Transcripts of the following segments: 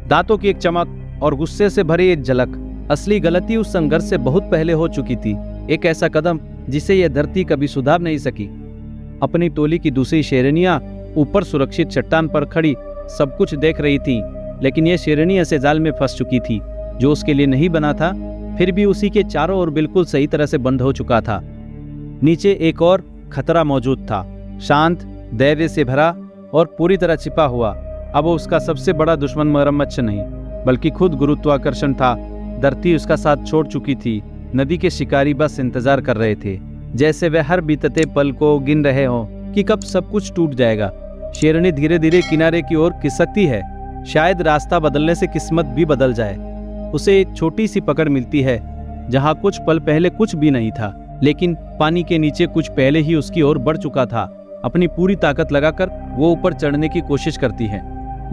दांतों की एक चमक और गुस्से से भरी एक झलक। असली गलती उस संघर्ष से बहुत पहले हो चुकी थी, एक ऐसा कदम जिसे यह धरती कभी सुधार नहीं सकी। अपनी टोली की दूसरी शेरनियां ऊपर सुरक्षित चट्टान पर खड़ी सब कुछ देख रही थी, लेकिन यह शेरनी ऐसे जाल में फंस चुकी थी जो उसके लिए नहीं बना था, फिर भी उसी के चारों ओर बिल्कुल सही तरह से बंद हो चुका था। नीचे एक और खतरा मौजूद था, शांत, धैर्य से भरा और पूरी तरह छिपा हुआ। अब उसका सबसे बड़ा दुश्मन मगरमच्छ नहीं, बल्कि खुद गुरुत्वाकर्षण था। धरती उसका साथ छोड़ चुकी थी। नदी के शिकारी बस इंतजार कर रहे थे, जैसे वे हर बीतते पल को गिन रहे हों कि कब सब कुछ टूट जाएगा। शेरनी धीरे धीरे किनारे की ओर खिसकती है, शायद रास्ता बदलने से किस्मत भी बदल जाए। उसे एक छोटी सी पकड़ मिलती है जहां कुछ पल पहले कुछ भी नहीं था, लेकिन पानी के नीचे कुछ पहले ही उसकी ओर बढ़ चुका था। अपनी पूरी ताकत लगाकर वो ऊपर चढ़ने की कोशिश करती है,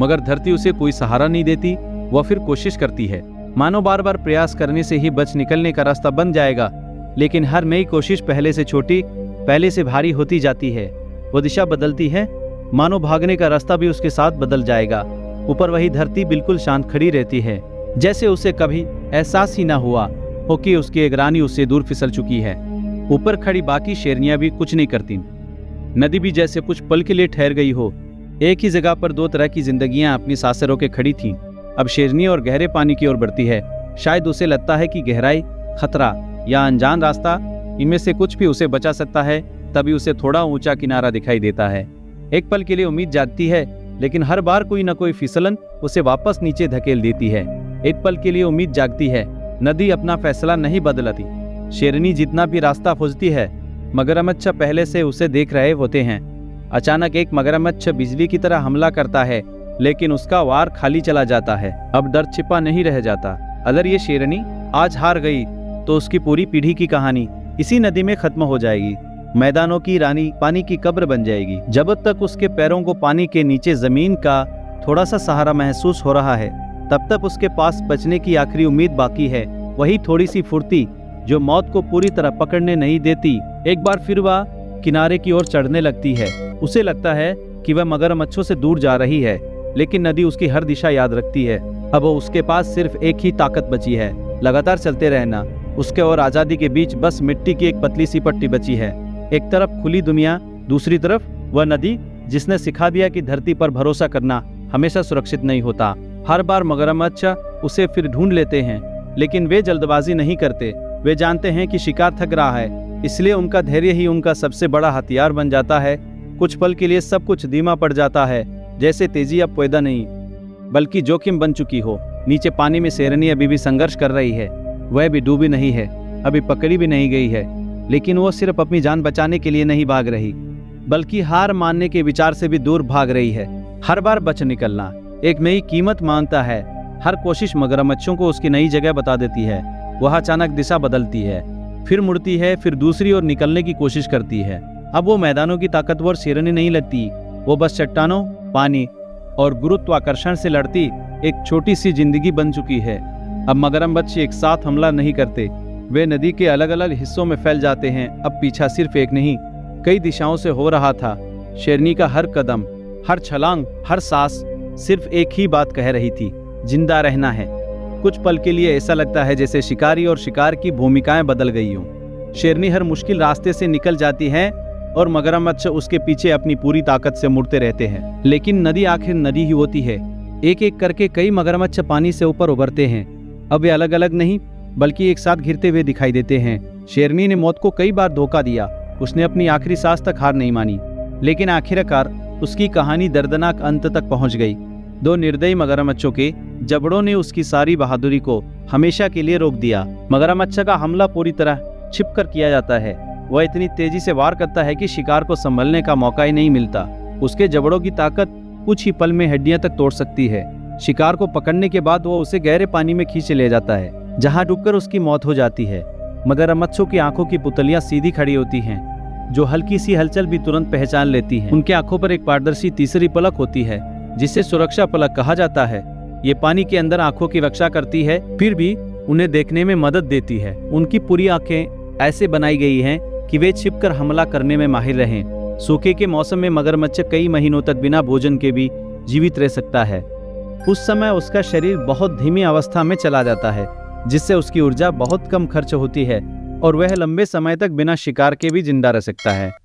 मगर धरती उसे कोई सहारा नहीं देती। वह फिर कोशिश करती है, मानो बार बार प्रयास करने से ही बच निकलने का रास्ता बन जाएगा, लेकिन हर नई कोशिश पहले से छोटी, पहले से भारी होती जाती है। वो दिशा बदलती है, मानो भागने का रास्ता भी उसके साथ बदल जाएगा। ऊपर वही धरती बिल्कुल शांत खड़ी रहती है, जैसे उसे कभी एहसास ही ना हुआ हो कि उसकी एक रानी उससे दूर फिसल चुकी है। ऊपर खड़ी बाकी शेरनियां भी कुछ नहीं करती। नदी भी जैसे कुछ पल के लिए ठहर गई हो। एक ही जगह पर दो तरह की जिंदगियां अपनी सांसें रोके खड़ी थीं। अब शेरनी और गहरे पानी की ओर बढ़ती है। शायद उसे लगता है कि गहराई, खतरा या अनजान रास्ता, इनमें से कुछ भी उसे बचा सकता है। तभी उसे थोड़ा ऊंचा किनारा दिखाई देता है। एक पल के लिए उम्मीद जागती है, लेकिन हर बार कोई न कोई फिसलन उसे वापस नीचे धकेल देती है। एक पल के लिए उम्मीद जागती है, नदी अपना फैसला नहीं बदलती। शेरनी जितना भी रास्ता खोजती है, मगरमच्छ पहले से उसे देख रहे होते हैं। अचानक एक मगरमच्छ बिजली की तरह हमला करता है, लेकिन उसका वार खाली चला जाता है। अब डर छिपा नहीं रह जाता। अगर ये शेरनी आज हार गई तो उसकी पूरी पीढ़ी की कहानी इसी नदी में खत्म हो जाएगी। मैदानों की रानी पानी की कब्र बन जाएगी। जब तक उसके पैरों को पानी के नीचे जमीन का थोड़ा सा सहारा महसूस हो रहा है, तब तक उसके पास बचने की आखिरी उम्मीद बाकी है। वही थोड़ी सी फुर्ती जो मौत को पूरी तरह पकड़ने नहीं देती। एक बार फिर वह किनारे की ओर चढ़ने लगती है। उसे लगता है कि वह मगरमच्छों से दूर जा रही है, लेकिन नदी उसकी हर दिशा याद रखती है। अब उसके पास सिर्फ एक ही ताकत बची है, लगातार चलते रहना। उसके और आजादी के बीच बस मिट्टी की एक पतली सी पट्टी बची है। एक तरफ खुली दुनिया, दूसरी तरफ वह नदी जिसने सिखा दिया कि धरती पर भरोसा करना हमेशा सुरक्षित नहीं होता। हर बार मगरमच्छ उसे फिर ढूंढ लेते हैं, लेकिन वे जल्दबाजी नहीं करते। वे जानते हैं कि शिकार थक रहा है, इसलिए उनका धैर्य ही उनका सबसे बड़ा हथियार बन जाता है। कुछ पल के लिए सब कुछ धीमा पड़ जाता है, जैसे तेजी अब पैदा नहीं बल्कि जोखिम बन चुकी हो। नीचे पानी में शेरनी अभी भी संघर्ष कर रही है। वह भी डूबी नहीं है, अभी पकड़ी भी नहीं गई है, लेकिन वो सिर्फ अपनी जान बचाने के लिए नहीं भाग रही, बल्कि हार मानने के विचार से भी दूर भाग रही है। हर बार बच निकलना एक नई कीमत मांगता है। हर कोशिश मगरमच्छों को उसकी नई जगह बता देती है। वह अचानक दिशा बदलती है, फिर मुड़ती है, फिर दूसरी ओर निकलने की कोशिश करती है। अब वो मैदानों की ताकतवर शेरनी नहीं लगती, वो बस चट्टानों, पानी और गुरुत्वाकर्षण से लड़ती एक छोटी सी जिंदगी बन चुकी है। अब मगरमच्छ एक साथ हमला नहीं करते, वे नदी के अलग अलग हिस्सों में फैल जाते हैं। अब पीछा सिर्फ एक नहीं, कई दिशाओं से हो रहा था। शेरनी का हर कदम, हर छलांग, हर सांस सिर्फ एक ही बात कह रही थी, जिंदा रहना है। कुछ पल के लिए ऐसा लगता है जैसे शिकारी और शिकार की भूमिकाएं बदल गई हों। शेरनी हर मुश्किल रास्ते से निकल जाती है और मगरमच्छ उसके पीछे अपनी पूरी ताकत से मुड़ते रहते हैं। लेकिन नदी आखिर नदी ही होती है। एक एक करके कई मगरमच्छ पानी से ऊपर उभरते हैं। अब वे अलग अलग नहीं, बल्कि एक साथ घिरते हुए दिखाई देते हैं। शेरनी ने मौत को कई बार धोखा दिया, उसने अपनी आखिरी सांस तक हार नहीं मानी, लेकिन आखिरकार उसकी कहानी दर्दनाक अंत तक पहुंच गई। दो निर्दयी मगरमच्छों के जबड़ों ने उसकी सारी बहादुरी को हमेशा के लिए रोक दिया। मगरमच्छ का हमला पूरी तरह छिपकर किया जाता है। वह इतनी तेजी से वार करता है कि शिकार को संभलने का मौका ही नहीं मिलता। उसके जबड़ों की ताकत कुछ ही पल में हड्डियां तक तोड़ सकती है। शिकार को पकड़ने के बाद वो उसे गहरे पानी में खींच ले जाता है, जहां डूबकर उसकी मौत हो जाती है। मगरमच्छों की आंखों की पुतलियां सीधी खड़ी होती हैं, जो हल्की सी हलचल भी तुरंत पहचान लेती हैं। उनके आंखों पर एक पारदर्शी तीसरी पलक होती है, जिसे सुरक्षा पलक कहा जाता है। ये पानी के अंदर आंखों की रक्षा करती है, फिर भी उन्हें देखने में मदद देती है। उनकी पूरी आंखें ऐसे बनाई गई हैं कि वे छिपकर हमला करने में माहिर रहें। सूखे के मौसम में मगरमच्छ कई महीनों तक बिना भोजन के भी जीवित रह सकता है। उस समय उसका शरीर बहुत धीमी अवस्था में चला जाता है, जिससे उसकी ऊर्जा बहुत कम खर्च होती है और वह लंबे समय तक बिना शिकार के भी जिंदा रह सकता है।